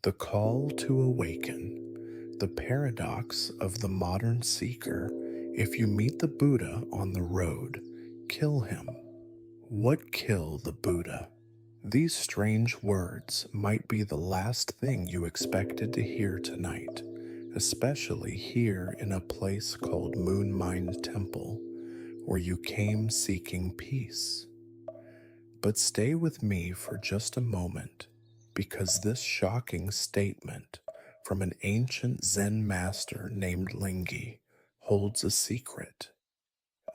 The call to awaken, the paradox of the modern seeker. If you meet the Buddha on the road, kill him. What kill the Buddha? These strange words might be the last thing you expected to hear tonight, especially here in a place called Moonlight Temple, where you came seeking peace. But stay with me for just a moment, because this shocking statement from an ancient Zen master named Lingi holds a secret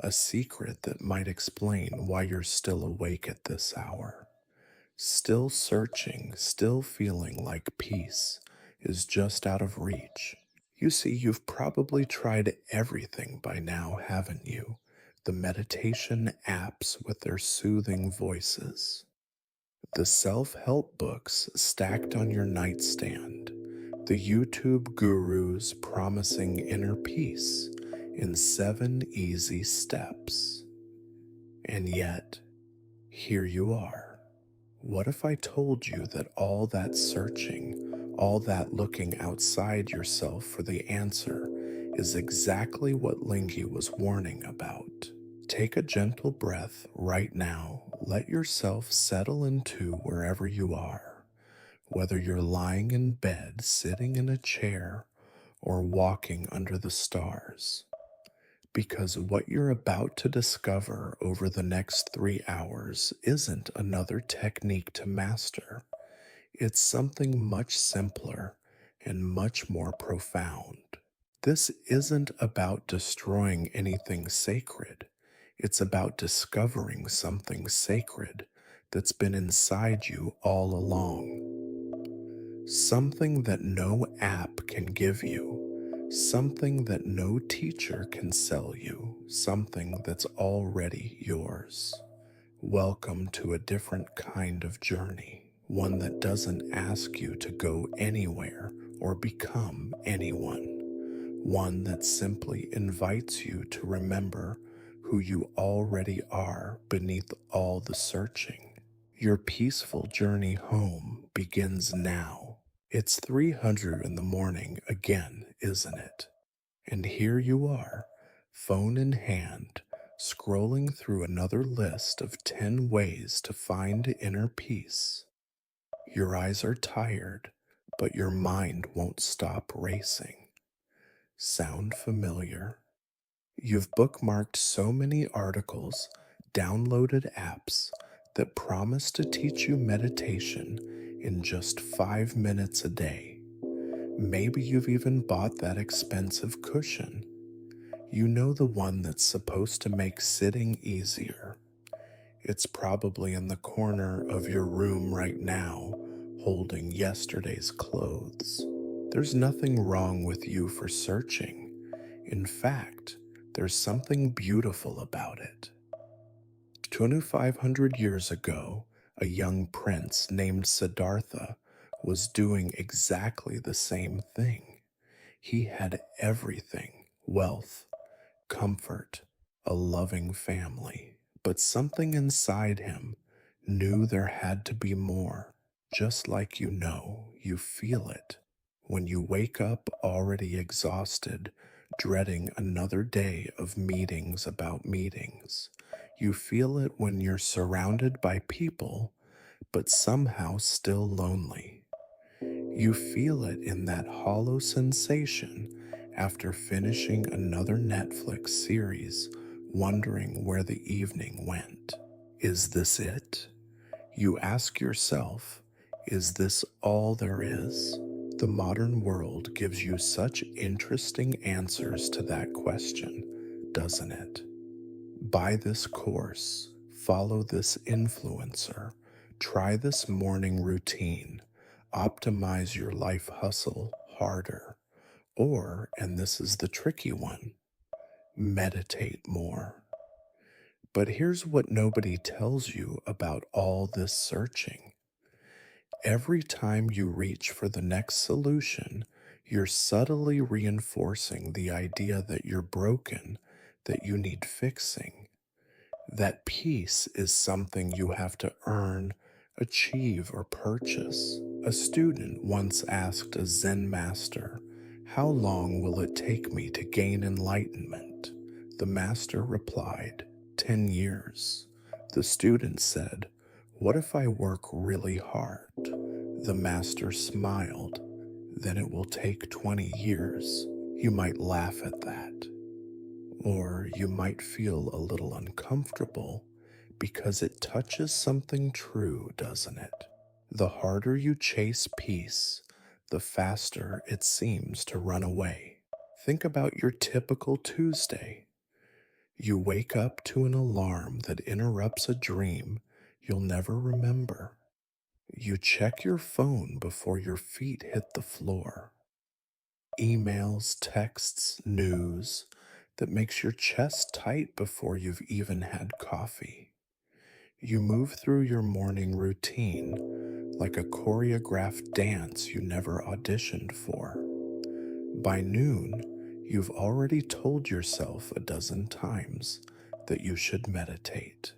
that might explain why you're still awake at this hour. Still searching, still feeling like peace is just out of reach. You see, you've probably tried everything by now, haven't you? The meditation apps with their soothing voices, the self help books stacked on your nightstand, the YouTube gurus promising inner peace in 7 easy steps. And yet, here you are. What if I told you that all that searching, all that looking outside yourself for the answer, is exactly what Lingi was warning about? Take a gentle breath right now. Let yourself settle into wherever you are, whether you're lying in bed, sitting in a chair, or walking under the stars. Because what you're about to discover over the next 3 hours isn't another technique to master. It's something much simpler and much more profound. This isn't about destroying anything sacred. It's about discovering something sacred that's been inside you all along. Something that no app can give you, something that no teacher can sell you, something that's already yours. Welcome to a different kind of journey, one that doesn't ask you to go anywhere or become anyone, one that simply invites you to remember who you already are beneath all the searching. Your peaceful journey home begins now. It's 300 in the morning again, isn't it? And here you are, phone in hand, scrolling through another list of 10 ways to find inner peace. Your eyes are tired, but your mind won't stop racing. Sound familiar? You've bookmarked so many articles, downloaded apps that promise to teach you meditation in just 5 minutes a day. Maybe you've even bought that expensive cushion. You know, the one that's supposed to make sitting easier. It's probably in the corner of your room right now, holding yesterday's clothes. There's nothing wrong with you for searching. In fact, there's something beautiful about it. 2,500 years ago, a young prince named Siddhartha was doing exactly the same thing. He had everything: wealth, comfort, a loving family. But something inside him knew there had to be more. Just like you feel it when you wake up already exhausted, dreading another day of meetings about meetings. You feel it when you're surrounded by people, but somehow still lonely. You feel it in that hollow sensation after finishing another Netflix series, wondering where the evening went. Is this it? You ask yourself, is this all there is? The modern world gives you such interesting answers to that question, doesn't it? Buy this course, follow this influencer, try this morning routine, optimize your life hustle harder, or, and this is the tricky one, meditate more. But here's what nobody tells you about all this searching. Every time you reach for the next solution, you're subtly reinforcing the idea that you're broken, that you need fixing, that peace is something you have to earn, achieve, or purchase. A student once asked a Zen master, "How long will it take me to gain enlightenment?" The master replied, 10 years. The student said, "What if I work really hard?" The master smiled, "Then it will take 20 years. You might laugh at that, or you might feel a little uncomfortable because it touches something true, doesn't it? The harder you chase peace, the faster it seems to run away." Think about your typical Tuesday. You wake up to an alarm that interrupts a dream you'll never remember. You check your phone before your feet hit the floor. Emails, texts, news that makes your chest tight before you've even had coffee. You move through your morning routine like a choreographed dance you never auditioned for. By noon, you've already told yourself a dozen times that you should meditate.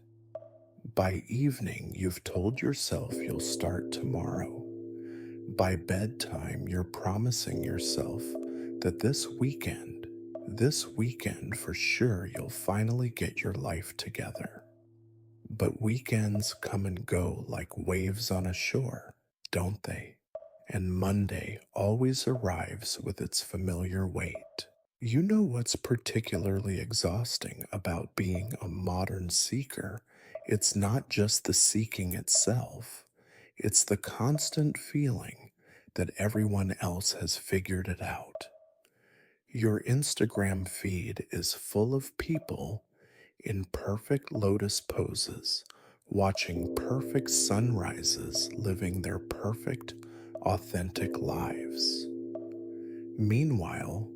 By evening, you've told yourself you'll start tomorrow. By bedtime, you're promising yourself that this weekend for sure, you'll finally get your life together. But weekends come and go like waves on a shore, don't they? And Monday always arrives with its familiar weight. You know what's particularly exhausting about being a modern seeker? It's not just the seeking itself, it's the constant feeling that everyone else has figured it out. Your Instagram feed is full of people in perfect lotus poses, watching perfect sunrises, living their perfect, authentic lives. Meanwhile,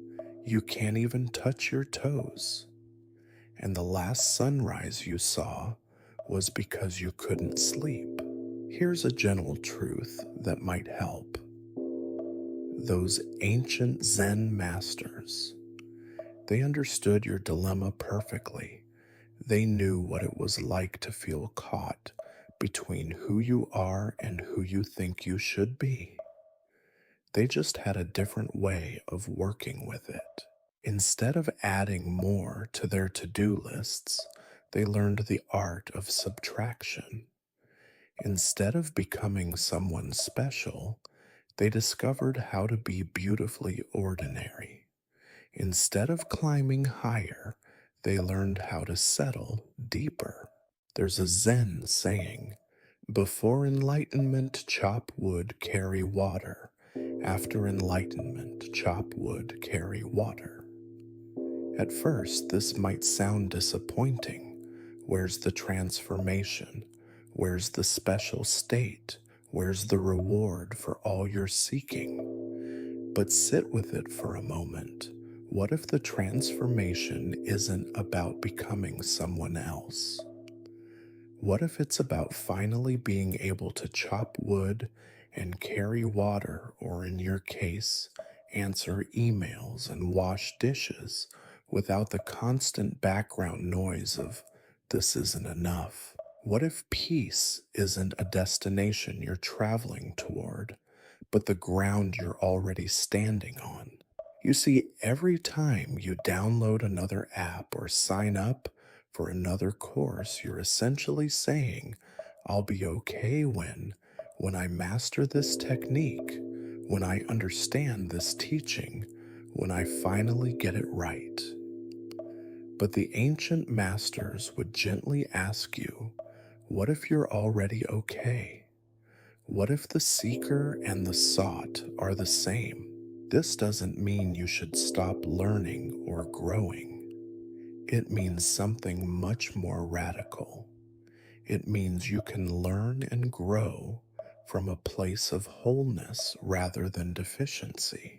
you can't even touch your toes, and the last sunrise you saw was because you couldn't sleep. Here's a gentle truth that might help. Those ancient Zen masters, they understood your dilemma perfectly. They knew what it was like to feel caught between who you are and who you think you should be. They just had a different way of working with it. Instead of adding more to their to-do lists, they learned the art of subtraction. Instead of becoming someone special, they discovered how to be beautifully ordinary. Instead of climbing higher, they learned how to settle deeper. There's a Zen saying, "Before enlightenment, chop wood, carry water. After enlightenment, chop wood, carry water." At first, this might sound disappointing. Where's the transformation? Where's the special state? Where's the reward for all your seeking? But sit with it for a moment. What if the transformation isn't about becoming someone else? What if it's about finally being able to chop wood and carry water, or in your case, answer emails and wash dishes without the constant background noise of "this isn't enough"? What if peace isn't a destination you're traveling toward, but the ground you're already standing on? You see, every time you download another app or sign up for another course, you're essentially saying, "I'll be okay when I master this technique, when I understand this teaching, when I finally get it right." But the ancient masters would gently ask you, what if you're already okay? What if the seeker and the sought are the same? This doesn't mean you should stop learning or growing. It means something much more radical. It means you can learn and grow from a place of wholeness rather than deficiency.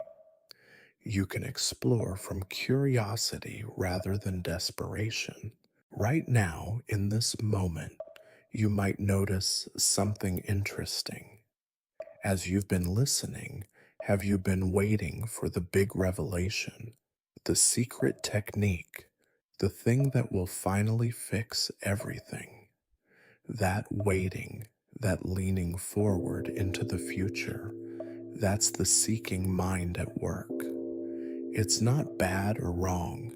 You can explore from curiosity rather than desperation. Right now, in this moment, you might notice something interesting. As you've been listening, have you been waiting for the big revelation, the secret technique, the thing that will finally fix everything? That waiting, that leaning forward into the future. That's the seeking mind at work. It's not bad or wrong,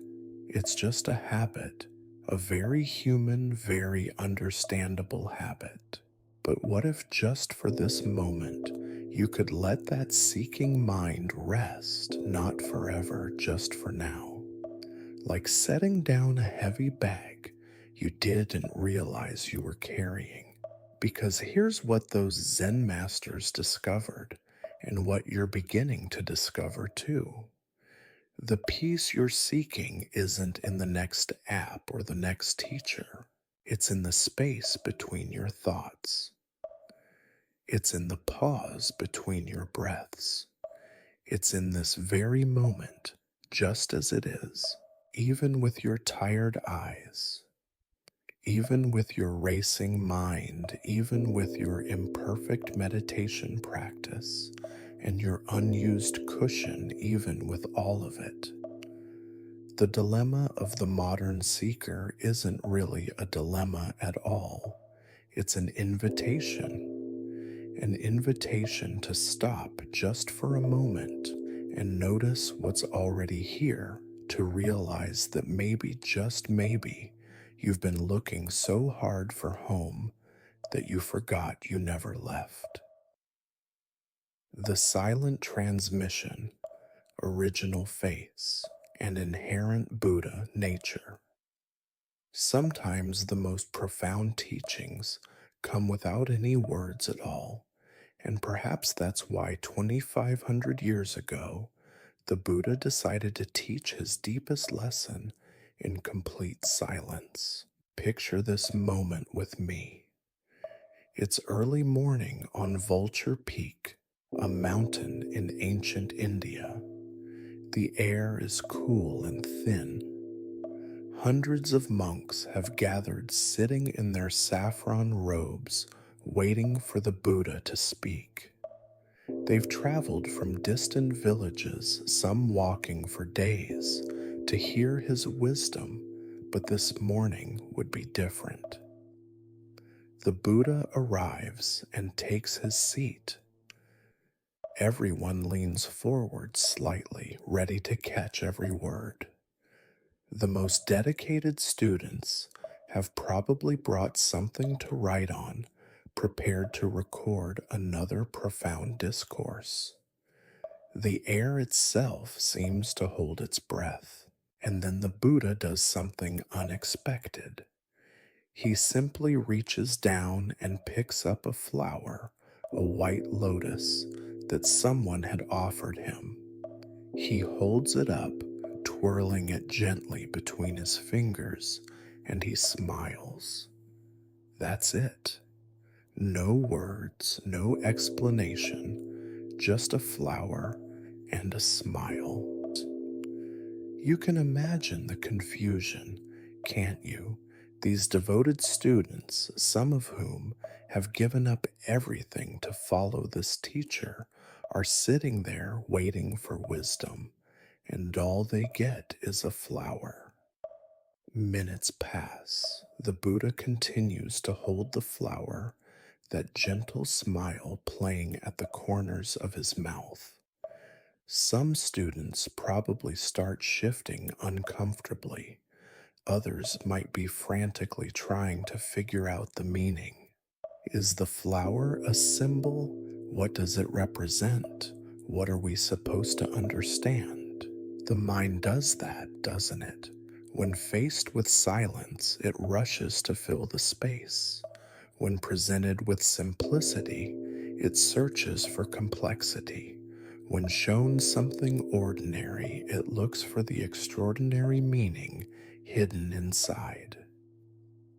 it's just a habit, a very human, very understandable habit. But what if just for this moment, you could let that seeking mind rest, not forever, just for now? Like setting down a heavy bag you didn't realize you were carrying. Because here's what those Zen masters discovered, and what you're beginning to discover too. The peace you're seeking isn't in the next app or the next teacher. It's in the space between your thoughts. It's in the pause between your breaths. It's in this very moment, just as it is, even with your tired eyes, even with your racing mind, even with your imperfect meditation practice, and your unused cushion, even with all of it. The dilemma of the modern seeker isn't really a dilemma at all. It's an invitation to stop just for a moment and notice what's already here, to realize that maybe, just maybe, you've been looking so hard for home that you forgot you never left. The silent transmission, original face, and inherent Buddha nature. Sometimes the most profound teachings come without any words at all, and perhaps that's why 2,500 years ago, the Buddha decided to teach his deepest lesson in complete silence. Picture this moment with me. It's early morning on Vulture Peak, a mountain in ancient India. The air is cool and thin. Hundreds of monks have gathered sitting in their saffron robes, waiting for the Buddha to speak. They've traveled from distant villages, some walking for days, to hear his wisdom, but this morning would be different. The Buddha arrives and takes his seat. Everyone leans forward slightly, ready to catch every word. The most dedicated students have probably brought something to write on, prepared to record another profound discourse. The air itself seems to hold its breath, and then the Buddha does something unexpected. He simply reaches down and picks up a flower, a white lotus, that someone had offered him. He holds it up, twirling it gently between his fingers, and he smiles. That's it. No words, no explanation, just a flower and a smile. You can imagine the confusion, can't you? These devoted students, some of whom have given up everything to follow this teacher, are sitting there waiting for wisdom, and all they get is a flower. Minutes pass. The Buddha continues to hold the flower, that gentle smile playing at the corners of his mouth. Some students probably start shifting uncomfortably. Others might be frantically trying to figure out the meaning. Is the flower a symbol? What does it represent? What are we supposed to understand? The mind does that, doesn't it? When faced with silence, it rushes to fill the space. When presented with simplicity, it searches for complexity. When shown something ordinary, it looks for the extraordinary meaning hidden inside.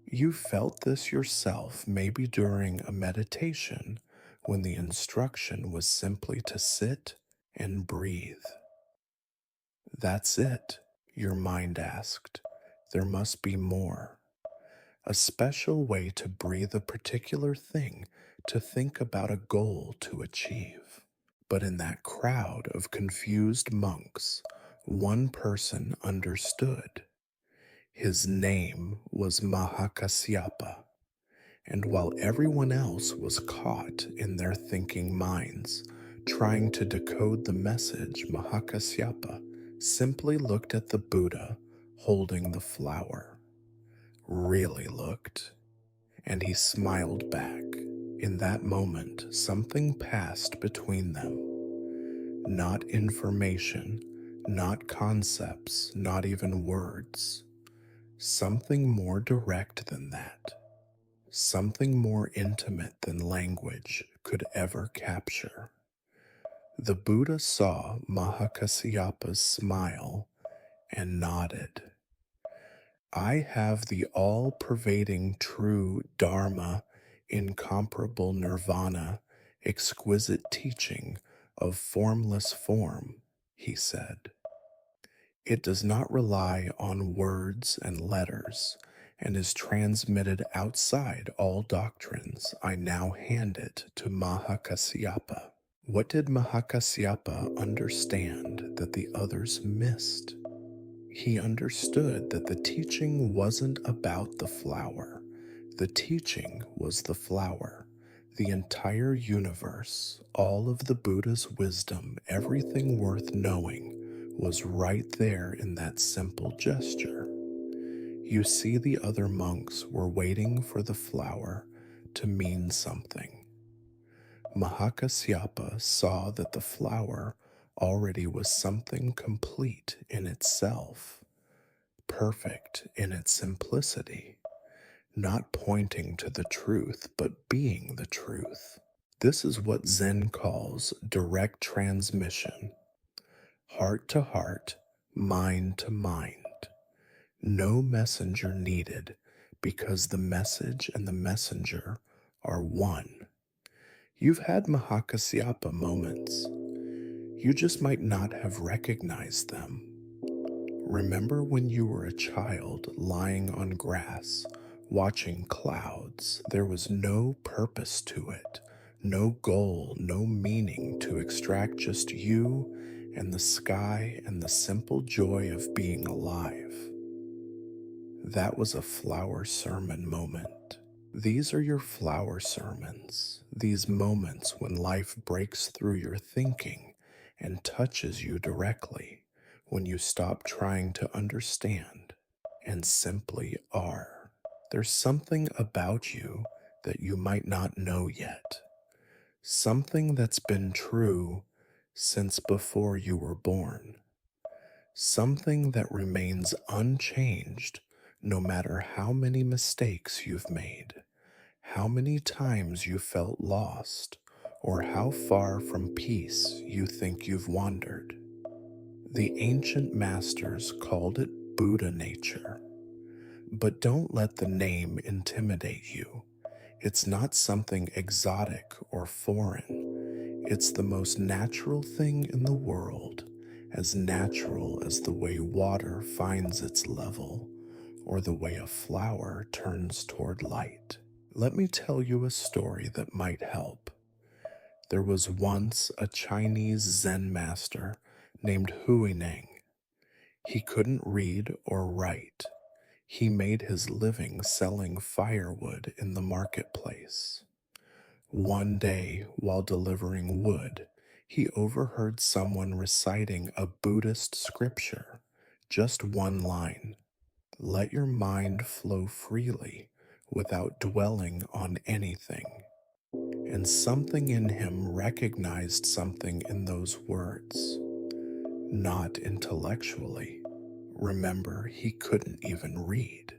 You felt this yourself, maybe during a meditation, when the instruction was simply to sit and breathe. That's it, your mind asked. There must be more. A special way to breathe a particular thing, to think about a goal to achieve. But in that crowd of confused monks, one person understood. His name was Mahakasyapa, And while everyone else was caught in their thinking minds, trying to decode the message, Mahakasyapa simply looked at the Buddha holding the flower, really looked, and he smiled back. In that moment, something passed between them. Not information, not concepts, not even words. Something more direct than that. Something more intimate than language could ever capture. The Buddha saw Mahakasyapa's smile and nodded. I have the all pervading true Dharma, incomparable nirvana, exquisite teaching of formless form, he said. It does not rely on words and letters and is transmitted outside all doctrines. I now hand it to Mahakasyapa. What did Mahakasyapa understand that the others missed? He understood that the teaching wasn't about the flower. The teaching was the flower. The entire universe, all of the Buddha's wisdom, everything worth knowing, was right there in that simple gesture. You see, the other monks were waiting for the flower to mean something. Mahakasyapa saw that the flower already was something complete in itself, perfect in its simplicity, not pointing to the truth, but being the truth. This is what Zen calls direct transmission, heart to heart, mind to mind. No messenger needed, because the message and the messenger are one. You've had Mahakasyapa moments. You just might not have recognized them. Remember when you were a child lying on grass, watching clouds? There was no purpose to it, no goal, no meaning to extract, just you and the sky and the simple joy of being alive. That was a flower sermon moment. These are your flower sermons, these moments when life breaks through your thinking and touches you directly, when you stop trying to understand and simply are. There's something about you that you might not know yet, something that's been true since before you were born, something that remains unchanged no matter how many mistakes you've made, how many times you felt lost, or how far from peace you think you've wandered. The ancient masters called it Buddha nature. But don't let the name intimidate you. It's not something exotic or foreign. It's the most natural thing in the world, as natural as the way water finds its level or the way a flower turns toward light. Let me tell you a story that might help. There was once a Chinese Zen master named Huineng. He couldn't read or write. He made his living selling firewood in the marketplace. One day, while delivering wood, he overheard someone reciting a Buddhist scripture, just one line. Let your mind flow freely without dwelling on anything. And something in him recognized something in those words, not intellectually. Remember, he couldn't even read.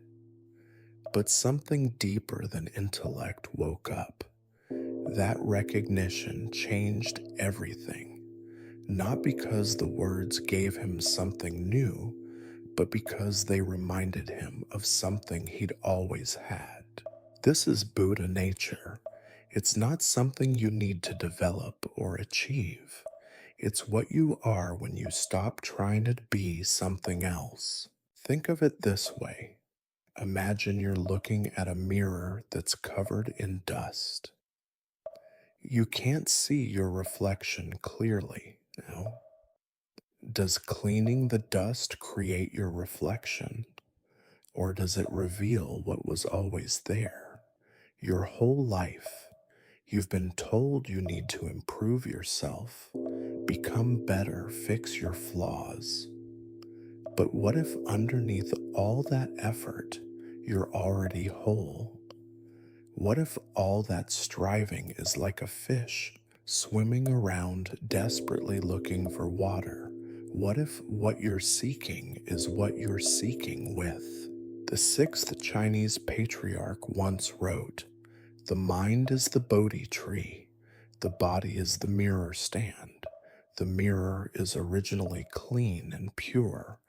But something deeper than intellect woke up. That recognition changed everything, not because the words gave him something new, but because they reminded him of something he'd always had. This is Buddha nature. It's not something you need to develop or achieve. It's what you are when you stop trying to be something else. Think of it this way. Imagine you're looking at a mirror that's covered in dust. You can't see your reflection clearly now. Does cleaning the dust create your reflection, or does it reveal what was always there? Your whole life, you've been told you need to improve yourself, become better, fix your flaws. But what if underneath all that effort, you're already whole? What if all that striving is like a fish swimming around desperately looking for water? What if what you're seeking is what you're seeking with? The sixth Chinese patriarch once wrote, "The mind is the Bodhi tree, the body is the mirror stand. The mirror is originally clean and pure.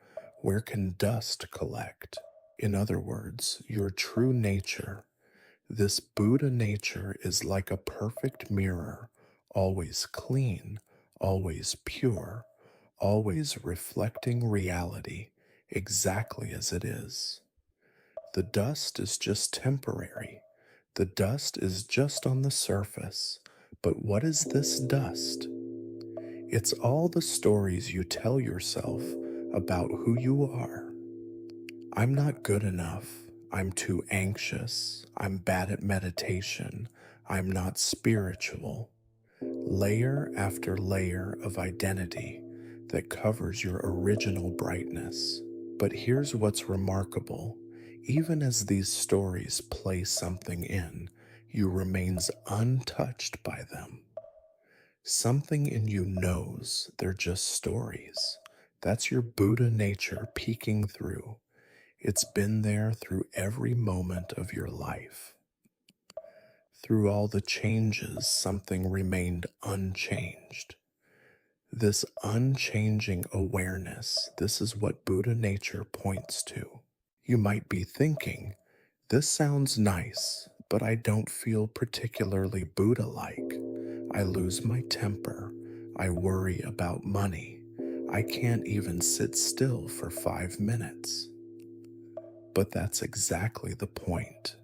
Where can dust collect?" In other words, your true nature, this Buddha nature, is like a perfect mirror, always clean, always pure, always reflecting reality exactly as it is. The dust is just temporary. The dust is just on the surface. But what is this dust? It's all the stories you tell yourself about who you are. I'm not good enough. I'm too anxious. I'm bad at meditation. I'm not spiritual. Layer after layer of identity that covers your original brightness. But here's what's remarkable. Even as these stories play something in, you remains untouched by them. Something in you knows they're just stories. That's your Buddha nature peeking through. It's been there through every moment of your life. Through all the changes, something remained unchanged. This unchanging awareness, this is what Buddha nature points to. You might be thinking, this sounds nice, but I don't feel particularly Buddha-like. I lose my temper. I worry about money. I can't even sit still for 5 minutes. But that's exactly the point.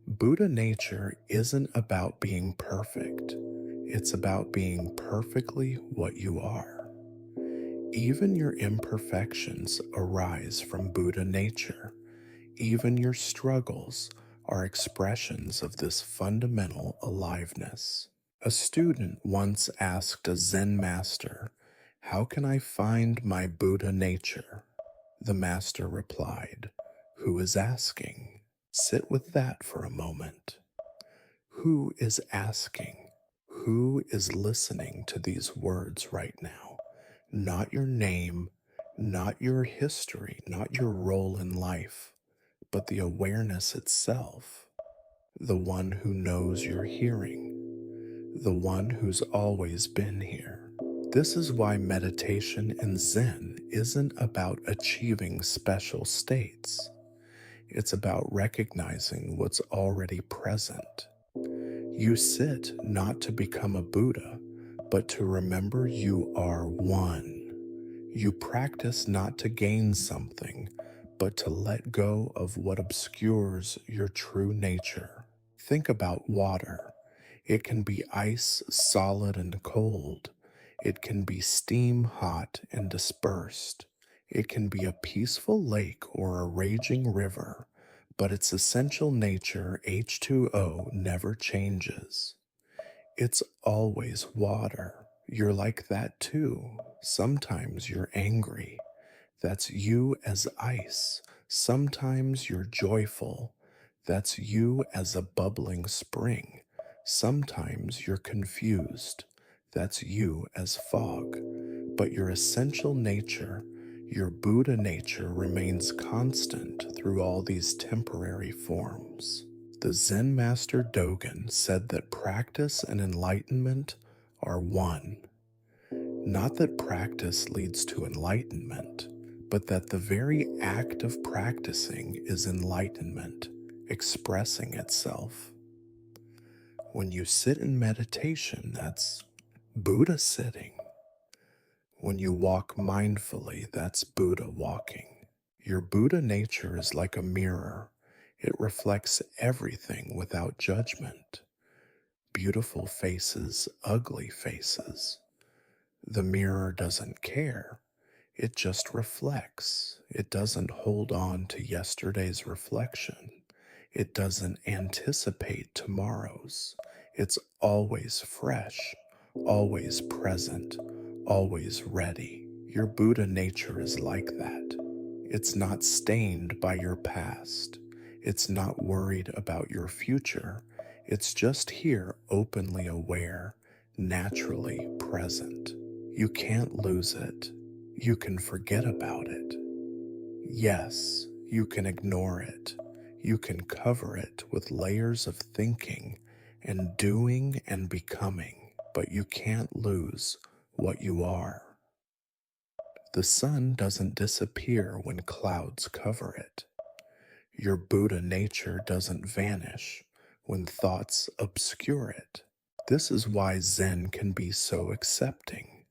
Buddha nature isn't about being perfect. It's about being perfectly what you are. Even your imperfections arise from Buddha nature. Even your struggles are expressions of this fundamental aliveness. A student once asked a Zen master, "How can I find my Buddha nature?" The master replied, "Who is asking?" Sit with that for a moment. Who is asking? Who is listening to these words right now? Not your name, not your history, not your role in life, but the awareness itself. The one who knows you're hearing, the one who's always been here. This is why meditation and Zen isn't about achieving special states. It's about recognizing what's already present. You sit not to become a Buddha, but to remember you are one. You practice not to gain something, but to let go of what obscures your true nature. Think about water. It can be ice, solid and cold. It can be steam, hot and dispersed. It can be a peaceful lake or a raging river, but its essential nature, H2O, never changes. It's always water. You're like that too. Sometimes you're angry. That's you as ice. Sometimes you're joyful. That's you as a bubbling spring. Sometimes you're confused. That's you as fog. But your essential nature, your Buddha nature, remains constant through all these temporary forms. The Zen master Dogen said that practice and enlightenment are one. Not that practice leads to enlightenment, but that the very act of practicing is enlightenment, expressing itself. When you sit in meditation, that's Buddha sitting. When you walk mindfully, that's Buddha walking. Your Buddha nature is like a mirror. It reflects everything without judgment. Beautiful faces, ugly faces. The mirror doesn't care. It just reflects. It doesn't hold on to yesterday's reflection. It doesn't anticipate tomorrows. It's always fresh, always present, always ready. Your Buddha nature is like that. It's not stained by your past. It's not worried about your future. It's just here, openly aware, naturally present. You can't lose it. You can forget about it. Yes, you can ignore it. You can cover it with layers of thinking and doing and becoming, but you can't lose what you are. The sun doesn't disappear when clouds cover it. Your Buddha nature doesn't vanish when thoughts obscure it. This is why Zen can be so accepting.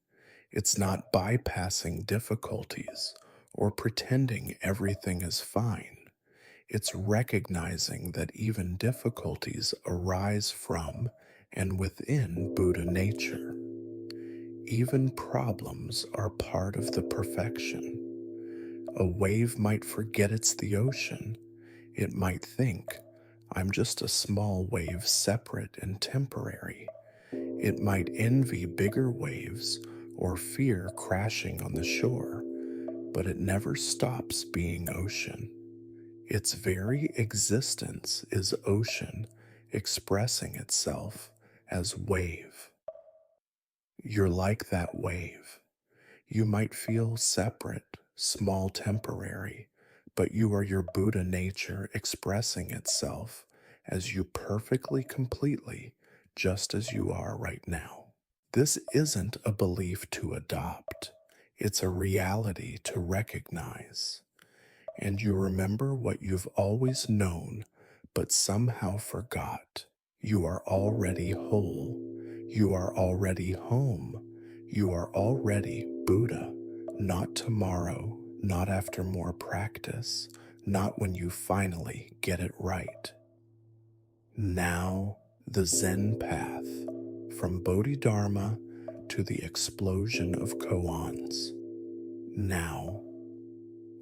It's not bypassing difficulties or pretending everything is fine. It's recognizing that even difficulties arise from and within Buddha nature. Even problems are part of the perfection. A wave might forget it's the ocean. It might think, I'm just a small wave, separate and temporary. It might envy bigger waves or fear crashing on the shore, but it never stops being ocean. Its very existence is ocean expressing itself as wave. You're like that wave. You might feel separate, small, temporary, but you are your Buddha nature expressing itself as you perfectly, completely, just as you are right now. This isn't a belief to adopt, it's a reality to recognize. And you remember what you've always known, but somehow forgot. You are already whole. You are already home. You are already Buddha. Not tomorrow, not after more practice, not when you finally get it right. Now, the Zen path, from Bodhidharma to the explosion of koans. Now,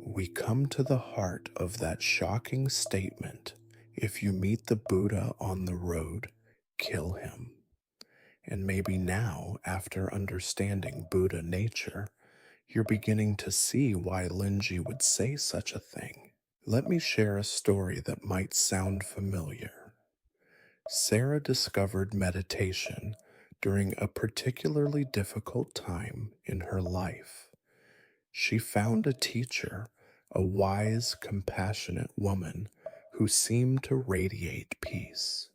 we come to the heart of that shocking statement: if you meet the Buddha on the road, kill him. And maybe now, after understanding Buddha nature, you're beginning to see why Linji would say such a thing. Let me share a story that might sound familiar. Sarah discovered meditation during a particularly difficult time in her life. She found a teacher, a wise, compassionate woman who seemed to radiate peace.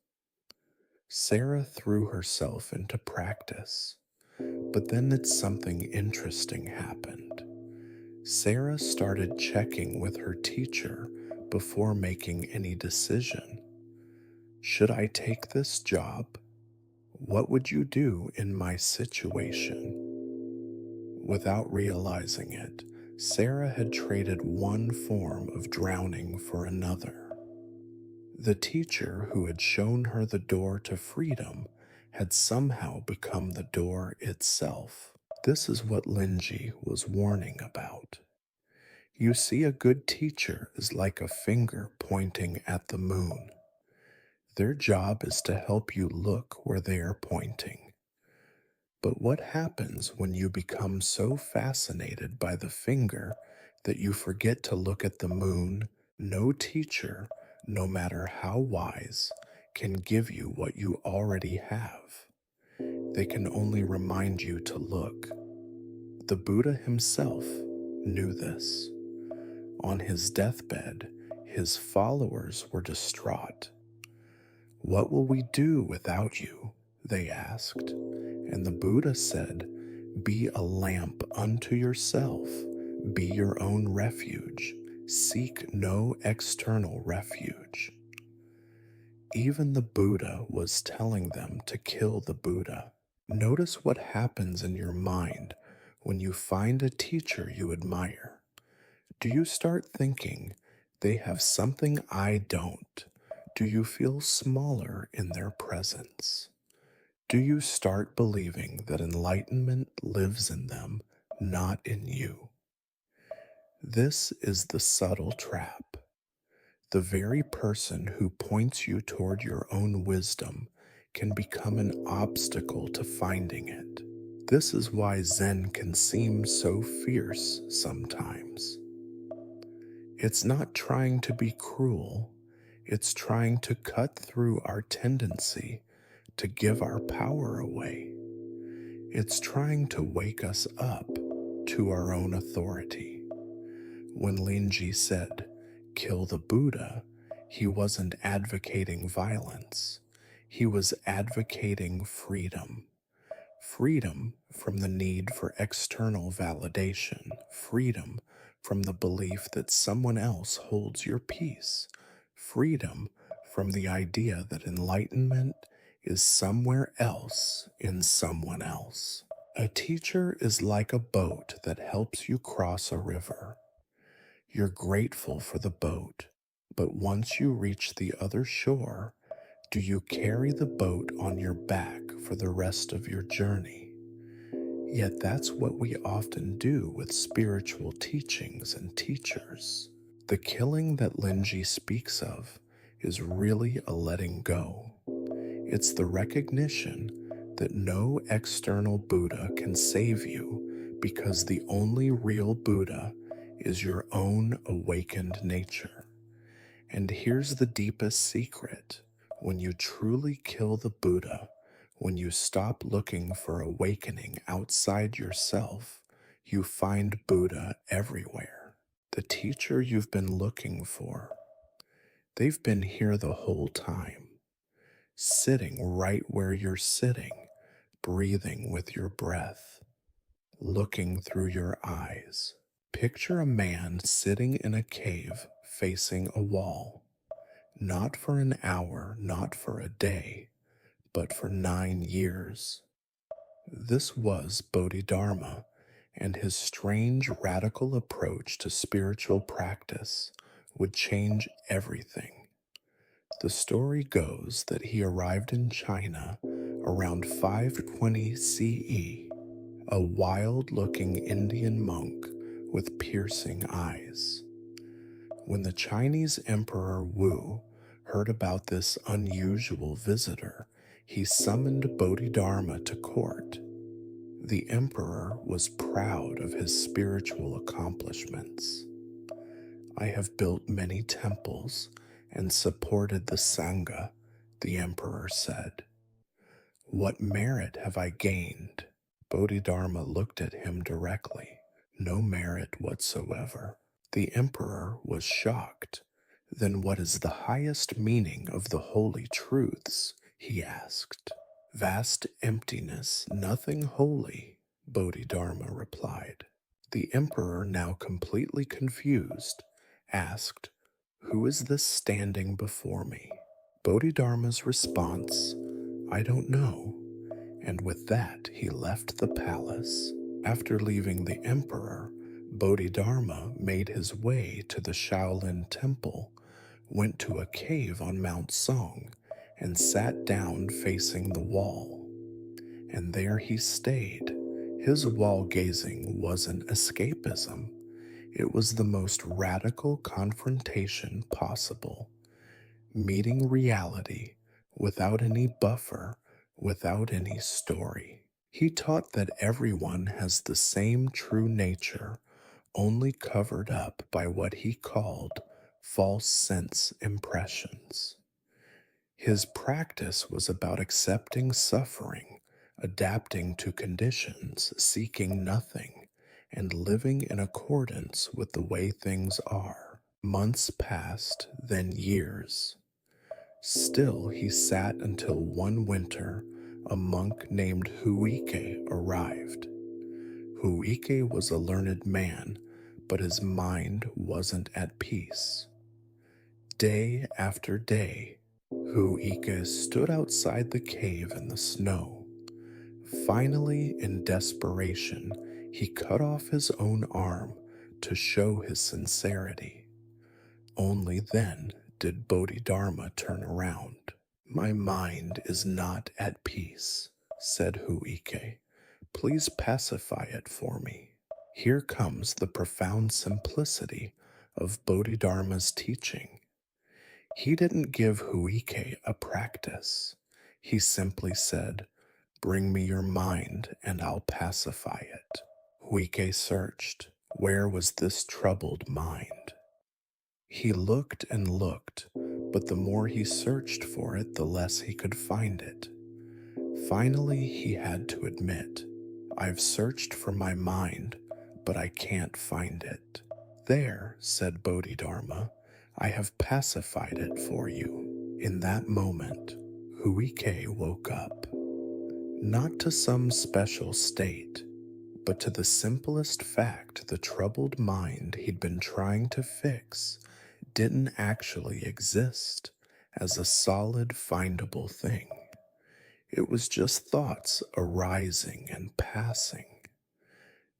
Sarah threw herself into practice, but then something interesting happened. Sarah started checking with her teacher before making any decision. Should I take this job? What would you do in my situation? Without realizing it, Sarah had traded one form of drowning for another. The teacher who had shown her the door to freedom had somehow become the door itself. This is what Linji was warning about. You see, a good teacher is like a finger pointing at the moon. Their job is to help you look where they are pointing. But what happens when you become so fascinated by the finger that you forget to look at the moon? No teacher, no matter how wise, can give you what you already have. They can only remind you to look. The Buddha himself knew this. On his deathbed, his followers were distraught. What will we do without you? They asked. And the Buddha said, be a lamp unto yourself. Be your own refuge. Seek no external refuge. Even the Buddha was telling them to kill the Buddha. Notice what happens in your mind when you find a teacher you admire. Do you start thinking, they have something I don't? Do you feel smaller in their presence? Do you start believing that enlightenment lives in them, not in you? This is the subtle trap. The very person who points you toward your own wisdom can become an obstacle to finding it. This is why Zen can seem so fierce sometimes. It's not trying to be cruel, it's trying to cut through our tendency to give our power away. It's trying to wake us up to our own authority. When Linji said, "Kill the Buddha," he wasn't advocating violence. He was advocating freedom. Freedom from the need for external validation. Freedom from the belief that someone else holds your peace. Freedom from the idea that enlightenment is somewhere else in someone else. A teacher is like a boat that helps you cross a river. You're grateful for the boat, but once you reach the other shore, do you carry the boat on your back for the rest of your journey? Yet that's what we often do with spiritual teachings and teachers. The killing that Linji speaks of is really a letting go. It's the recognition that no external Buddha can save you because the only real Buddha is your own awakened nature. And here's the deepest secret: when you truly kill the Buddha, when you stop looking for awakening outside yourself, you find Buddha everywhere. The teacher you've been looking for, they've been here the whole time, sitting right where you're sitting, breathing with your breath, looking through your eyes. Picture a man sitting in a cave facing a wall, not for an hour, not for a day, but for 9 years. This was Bodhidharma, and his strange radical approach to spiritual practice would change everything. The story goes that he arrived in China around 520 CE, a wild looking Indian monk with piercing eyes. When the Chinese Emperor Wu heard about this unusual visitor, he summoned Bodhidharma to court. The emperor was proud of his spiritual accomplishments. "I have built many temples and supported the Sangha," the emperor said. "What merit have I gained?" Bodhidharma looked at him directly. "No merit whatsoever." The emperor was shocked. "Then what is the highest meaning of the holy truths?" he asked. "Vast emptiness, nothing holy," Bodhidharma replied. The emperor, now completely confused, asked, "Who is this standing before me?" Bodhidharma's response, "I don't know." And with that, he left the palace. After leaving the emperor, Bodhidharma made his way to the Shaolin Temple, went to a cave on Mount Song, and sat down facing the wall. And there he stayed. His wall gazing wasn't escapism, it was the most radical confrontation possible, meeting reality without any buffer, without any story. He taught that everyone has the same true nature, only covered up by what he called false sense impressions. His practice was about accepting suffering, adapting to conditions, seeking nothing, and living in accordance with the way things are. Months passed, then years. Still, he sat until one winter a monk named Huike arrived. Huike was a learned man, but his mind wasn't at peace. Day after day, Huike stood outside the cave in the snow. Finally, in desperation, he cut off his own arm to show his sincerity. Only then did Bodhidharma turn around. "My mind is not at peace," said Huike. "Please pacify it for me." Here comes the profound simplicity of Bodhidharma's teaching. He didn't give Huike a practice. He simply said, "Bring me your mind and I'll pacify it." Huike searched. Where was this troubled mind? He looked and looked, but the more he searched for it, the less he could find it. Finally, he had to admit, "I've searched for my mind, but I can't find it." "There," said Bodhidharma, "I have pacified it for you." In that moment, Huike woke up, not to some special state, but to the simplest fact the troubled mind he'd been trying to fix didn't actually exist as a solid, findable thing. It was just thoughts arising and passing.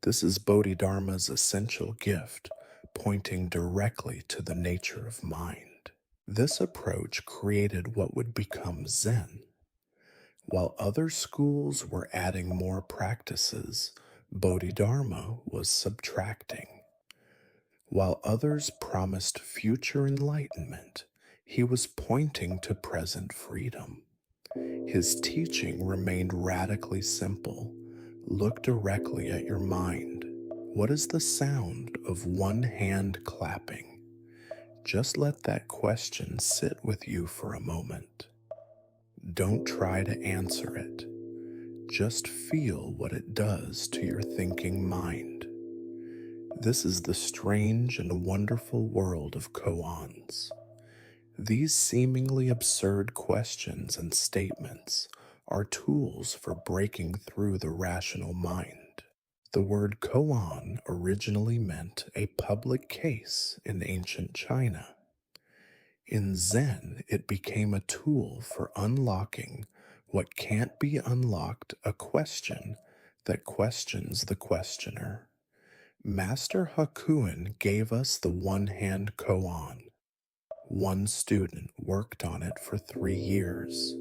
This is Bodhidharma's essential gift, pointing directly to the nature of mind. This approach created what would become Zen. While other schools were adding more practices, Bodhidharma was subtracting. While others promised future enlightenment, he was pointing to present freedom. His teaching remained radically simple. Look directly at your mind. What is the sound of one hand clapping? Just let that question sit with you for a moment. Don't try to answer it. Just feel what it does to your thinking mind. This is the strange and wonderful world of koans. These seemingly absurd questions and statements are tools for breaking through the rational mind. The word koan originally meant a public case in ancient China. In Zen, it became a tool for unlocking what can't be unlocked, a question that questions the questioner. Master Hakuin gave us the one hand koan. One student worked on it for 3 years.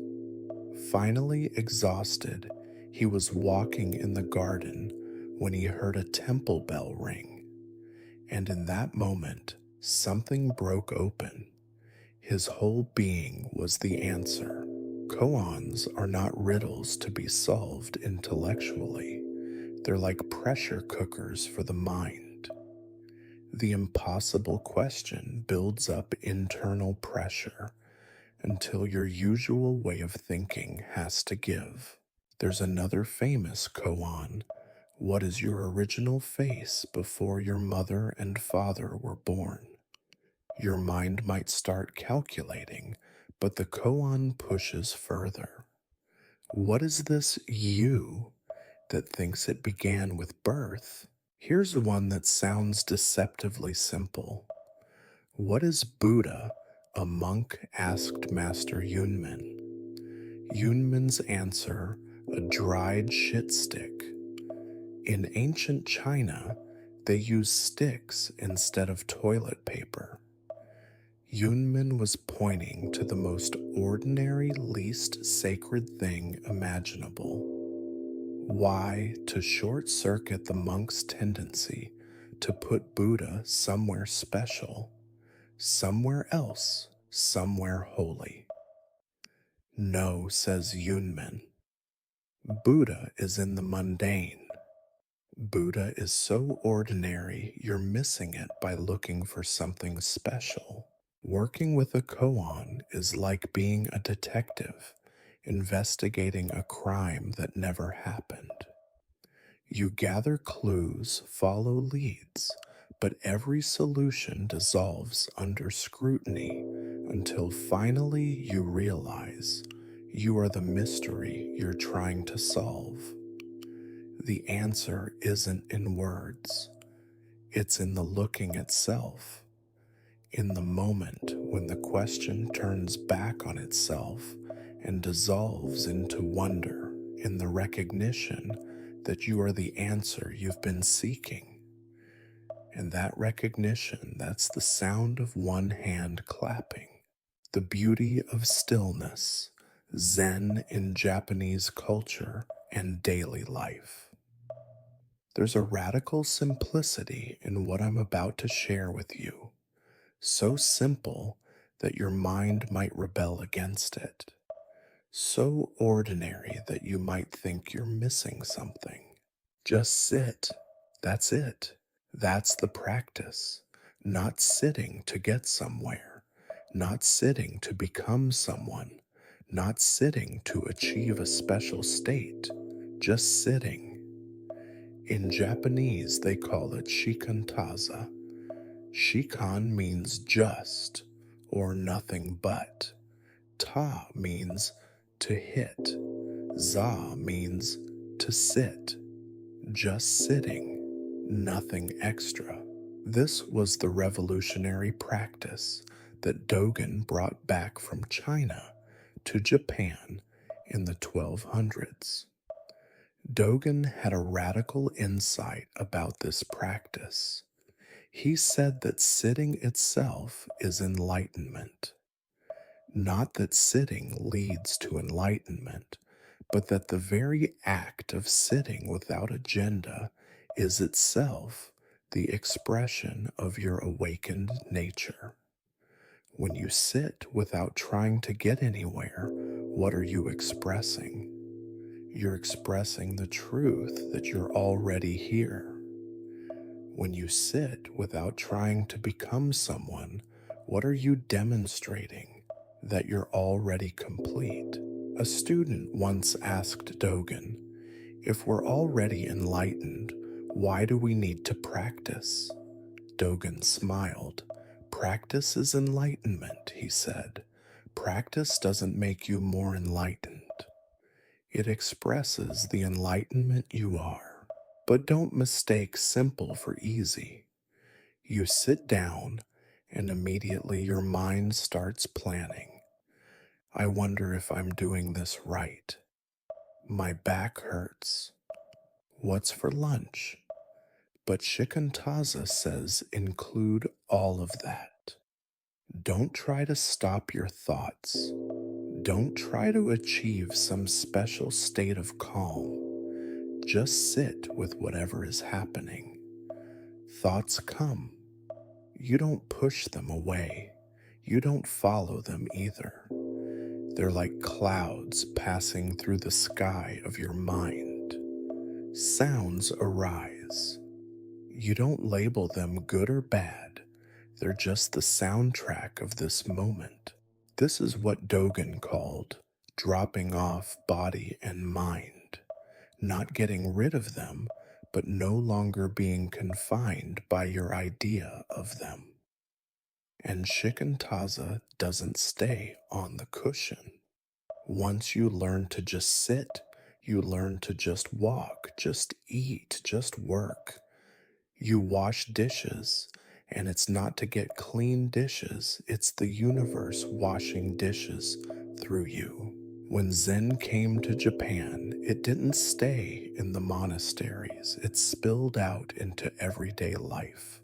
Finally exhausted, he was walking in the garden when he heard a temple bell ring. And in that moment, something broke open. His whole being was the answer. Koans are not riddles to be solved intellectually. They're like pressure cookers for the mind. The impossible question builds up internal pressure until your usual way of thinking has to give. There's another famous koan. What is your original face before your mother and father were born? Your mind might start calculating, but the koan pushes further. What is this you that thinks it began with birth? Here's one that sounds deceptively simple. What is Buddha? A monk asked Master Yunmen. Yunmen's answer, a dried shit stick. In ancient China, they used sticks instead of toilet paper. Yunmen was pointing to the most ordinary, least sacred thing imaginable. Why, to short circuit the monk's tendency to put Buddha somewhere special, somewhere else, somewhere holy. No, says Yunmen. Buddha is in the mundane. Buddha is so ordinary, you're missing it by looking for something special. Working with a koan is like being a detective, investigating a crime that never happened. You gather clues, follow leads, but every solution dissolves under scrutiny until finally you realize you are the mystery you're trying to solve. The answer isn't in words, it's in the looking itself. In the moment when the question turns back on itself and dissolves into wonder in the recognition that you are the answer you've been seeking. And that recognition, that's the sound of one hand clapping, the beauty of stillness, Zen in Japanese culture and daily life. There's a radical simplicity in what I'm about to share with you. So simple that your mind might rebel against it, so ordinary that you might think you're missing something. Just sit. That's it. That's the practice. Not sitting to get somewhere, not sitting to become someone, not sitting to achieve a special state, just sitting. In Japanese, they call it shikantaza. Shikan means just or nothing but. Ta means to hit. Za means to sit. Just sitting, nothing extra. This was the revolutionary practice that Dogen brought back from China to Japan in the 1200s. Dogen had a radical insight about this practice. He said that sitting itself is enlightenment. Not that sitting leads to enlightenment, but that the very act of sitting without agenda is itself the expression of your awakened nature. When you sit without trying to get anywhere, what are you expressing? You're expressing the truth that you're already here. When you sit without trying to become someone, what are you demonstrating? That you're already complete. A student once asked Dogen, if we're already enlightened, why do we need to practice? Dogen smiled. Practice is enlightenment, he said. Practice doesn't make you more enlightened. It expresses the enlightenment you are. But don't mistake simple for easy. You sit down, and immediately your mind starts planning. I wonder if I'm doing this right. My back hurts. What's for lunch? But Shikantaza says include all of that. Don't try to stop your thoughts. Don't try to achieve some special state of calm. Just sit with whatever is happening. Thoughts come. You don't push them away. You don't follow them either. They're like clouds passing through the sky of your mind. Sounds arise. You don't label them good or bad. They're just the soundtrack of this moment. This is what Dogen called dropping off body and mind, not getting rid of them, but no longer being confined by your idea of them. And Shikantaza doesn't stay on the cushion. Once you learn to just sit, you learn to just walk, just eat, just work. You wash dishes, and it's not to get clean dishes, it's the universe washing dishes through you. When Zen came to Japan, it didn't stay in the monasteries, it spilled out into everyday life.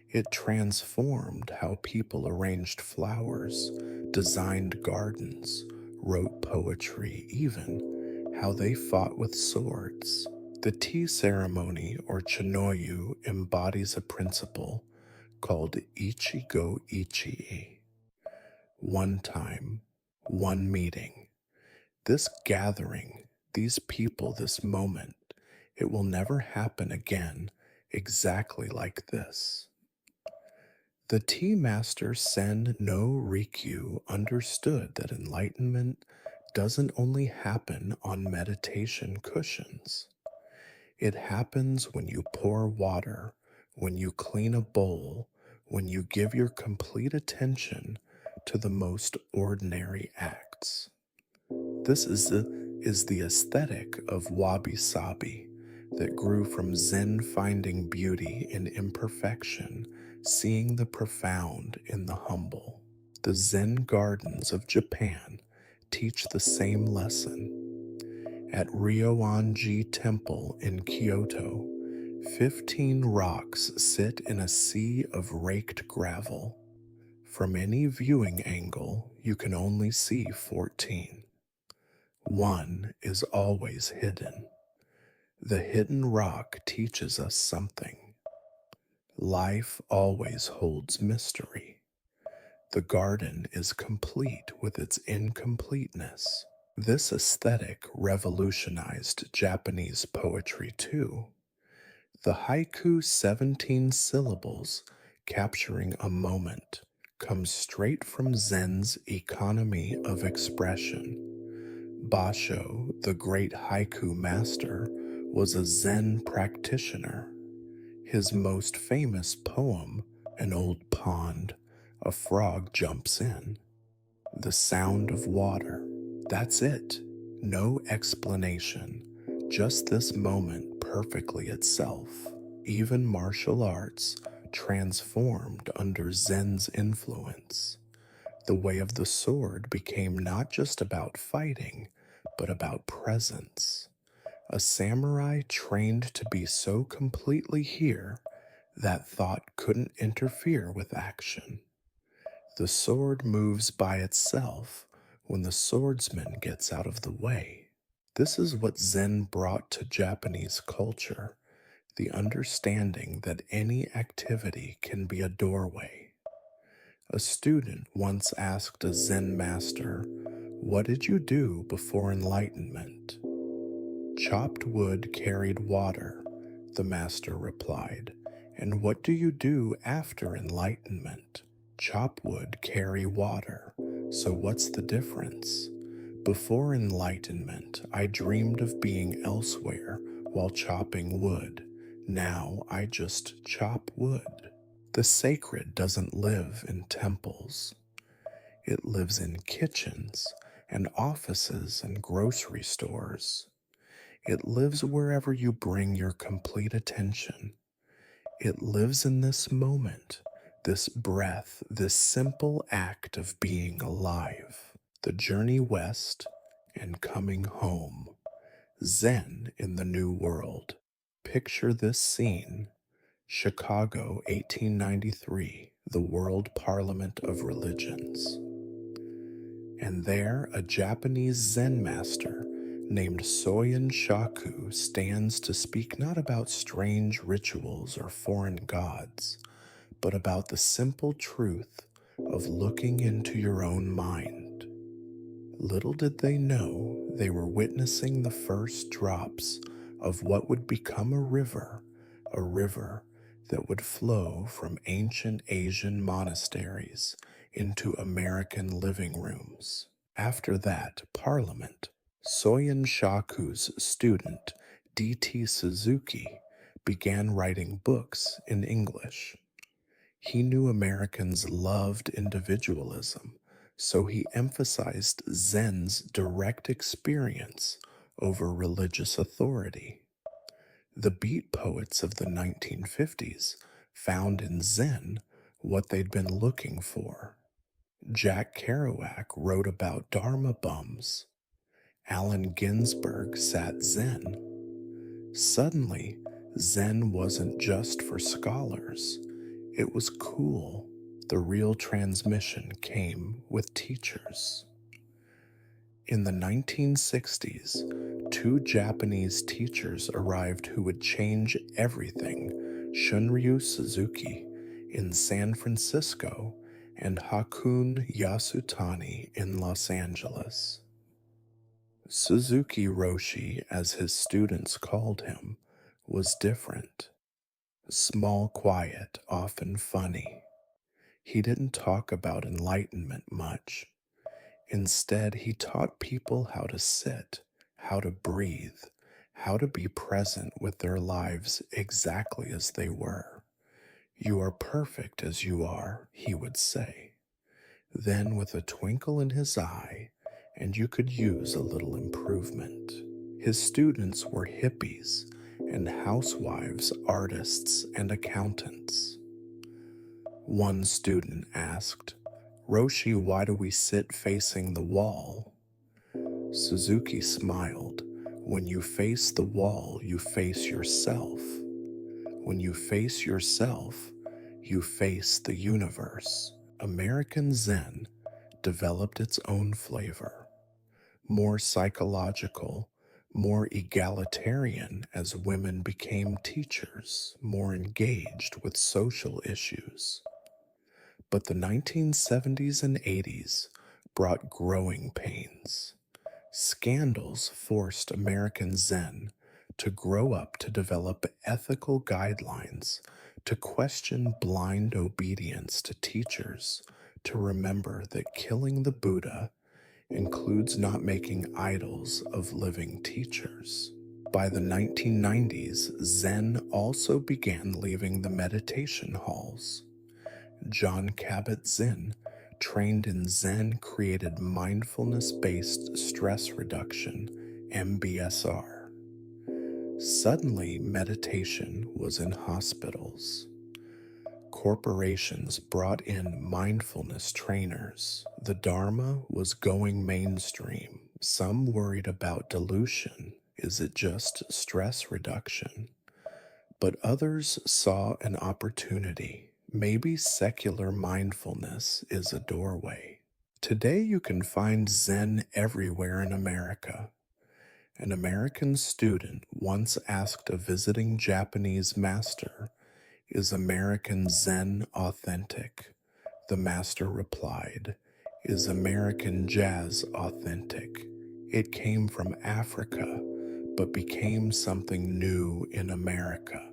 It transformed how people arranged flowers, designed gardens, wrote poetry, even how they fought with swords. The tea ceremony, or chinoyu, embodies a principle called ichigo ichii. One time, one meeting. This gathering, these people, this moment, it will never happen again exactly like this. The tea master Sen no Rikyu understood that enlightenment doesn't only happen on meditation cushions. It happens when you pour water, when you clean a bowl, when you give your complete attention to the most ordinary acts. This is the aesthetic of wabi sabi that grew from Zen finding beauty in imperfection, seeing the profound in the humble. The Zen gardens of Japan teach the same lesson. At Ryoanji Temple in Kyoto, 15 rocks sit in a sea of raked gravel. From any viewing angle, you can only see 14. One is always hidden. The hidden rock teaches us something. Life always holds mystery. The garden is complete with its incompleteness. This aesthetic revolutionized Japanese poetry too. The haiku 17 syllables capturing a moment comes straight from Zen's economy of expression. Basho, the great haiku master, was a Zen practitioner. His most famous poem, An Old Pond, a frog jumps in. The sound of water. That's it. No explanation. Just this moment perfectly itself. Even martial arts transformed under Zen's influence. The way of the sword became not just about fighting, but about presence. A samurai trained to be so completely here that thought couldn't interfere with action. The sword moves by itself when the swordsman gets out of the way. This is what Zen brought to Japanese culture, the understanding that any activity can be a doorway. A student once asked a Zen master, "What did you do before enlightenment?" "Chopped wood, carried water," the master replied. "And what do you do after enlightenment?" "Chop wood, carry water. So what's the difference?" "Before enlightenment, I dreamed of being elsewhere while chopping wood. Now I just chop wood." The sacred doesn't live in temples. It lives in kitchens and offices and grocery stores. It lives wherever you bring your complete attention. It lives in this moment, this breath, this simple act of being alive. The journey west and coming home. Zen in the New World. Picture this scene. Chicago, 1893, the World Parliament of Religions. And there, a Japanese Zen master named Soyen Shaku stands to speak not about strange rituals or foreign gods, but about the simple truth of looking into your own mind. Little did they know they were witnessing the first drops of what would become a river that would flow from ancient Asian monasteries into American living rooms. After that Parliament, Soyen Shaku's student, D.T. Suzuki, began writing books in English. He knew Americans loved individualism, so he emphasized Zen's direct experience over religious authority. The beat poets of the 1950s found in Zen what they'd been looking for. Jack Kerouac wrote about Dharma bums. Allen Ginsberg sat Zen. Suddenly, Zen wasn't just for scholars. It was cool. The real transmission came with teachers. In the 1960s, two Japanese teachers arrived who would change everything: Shunryu Suzuki in San Francisco and Hakun Yasutani in Los Angeles. Suzuki Roshi, as his students called him, was different. Small, quiet, often funny. He didn't talk about enlightenment much. Instead, he taught people how to sit, how to breathe, how to be present with their lives exactly as they were. "You are perfect as you are," he would say. Then, with a twinkle in his eye, "And you could use a little improvement." His students were hippies and housewives, artists, and accountants. One student asked, "Roshi, why do we sit facing the wall?" Suzuki smiled. "When you face the wall, you face yourself. When you face yourself, you face the universe." American Zen developed its own flavor, more psychological, more egalitarian as women became teachers, more engaged with social issues. But the 1970s and 80s brought growing pains. Scandals forced American Zen to grow up to develop ethical guidelines, to question blind obedience to teachers, to remember that killing the Buddha includes not making idols of living teachers. By the 1990s, Zen also began leaving the meditation halls. John Kabat-Zinn, trained in Zen, created mindfulness-based stress reduction, MBSR. Suddenly, meditation was in hospitals. Corporations brought in mindfulness trainers. The Dharma was going mainstream. Some worried about dilution. Is it just stress reduction? But others saw an opportunity. Maybe secular mindfulness is a doorway. Today, you can find Zen everywhere in America. An American student once asked a visiting Japanese master, "Is American Zen authentic?" The master replied, "Is American jazz authentic? It came from Africa, but became something new in America.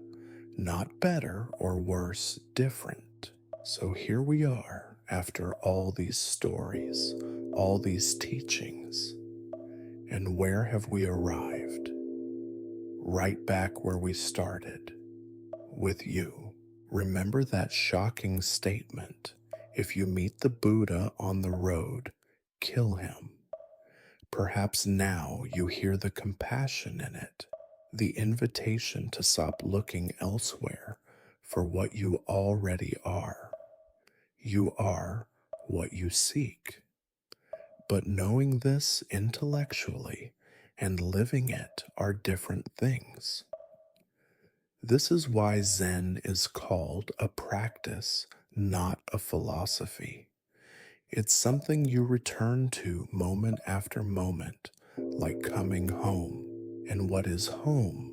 Not better or worse, different." So here we are after all these stories, all these teachings. And where have we arrived? Right back where we started, with you. Remember that shocking statement: if you meet the Buddha on the road, kill him. Perhaps now you hear the compassion in it, the invitation to stop looking elsewhere for what you already are. You are what you seek. But knowing this intellectually and living it are different things. This is why Zen is called a practice, not a philosophy. It's something you return to moment after moment, like coming home. And what is home?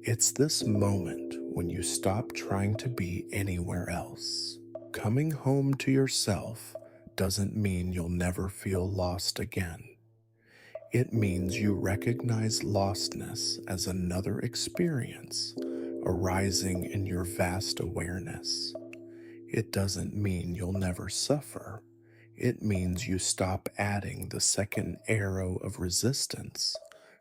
It's this moment when you stop trying to be anywhere else. Coming home to yourself doesn't mean you'll never feel lost again. It means you recognize lostness as another experience arising in your vast awareness. It doesn't mean you'll never suffer. It means you stop adding the second arrow of resistance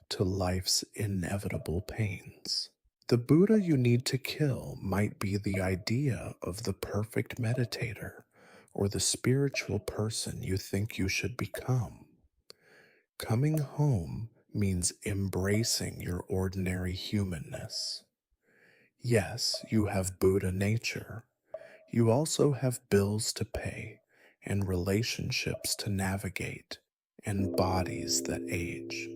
to life's inevitable pains. The Buddha you need to kill might be the idea of the perfect meditator or the spiritual person you think you should become. Coming home means embracing your ordinary humanness. Yes, you have Buddha nature. You also have bills to pay and relationships to navigate and bodies that age.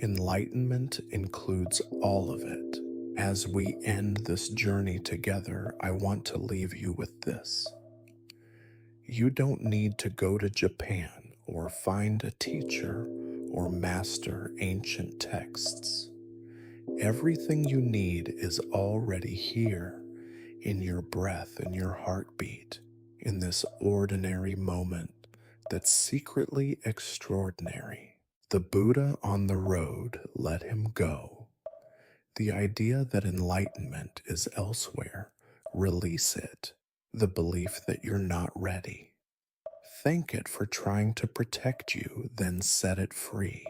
Enlightenment includes all of it. As we end this journey together, I want to leave you with this. You don't need to go to Japan or find a teacher or master ancient texts. Everything you need is already here, in your breath and your heartbeat, in this ordinary moment that's secretly extraordinary. The Buddha on the road, let him go. The idea that enlightenment is elsewhere, release it. The belief that you're not ready. Thank it for trying to protect you, then set it free.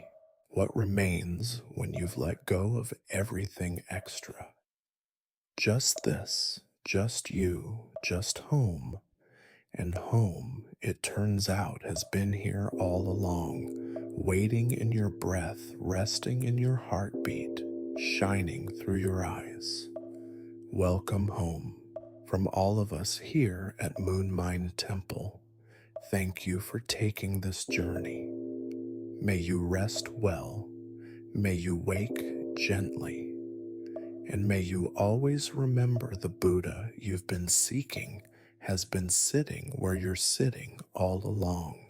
What remains when you've let go of everything extra? Just this, just you, just home. And home, it turns out, has been here all along, waiting in your breath, resting in your heartbeat, shining through your eyes. Welcome home. From all of us here at Moonmind Temple, thank you for taking this journey. May you rest well. May you wake gently. And may you always remember the Buddha you've been seeking has been sitting where you're sitting all along.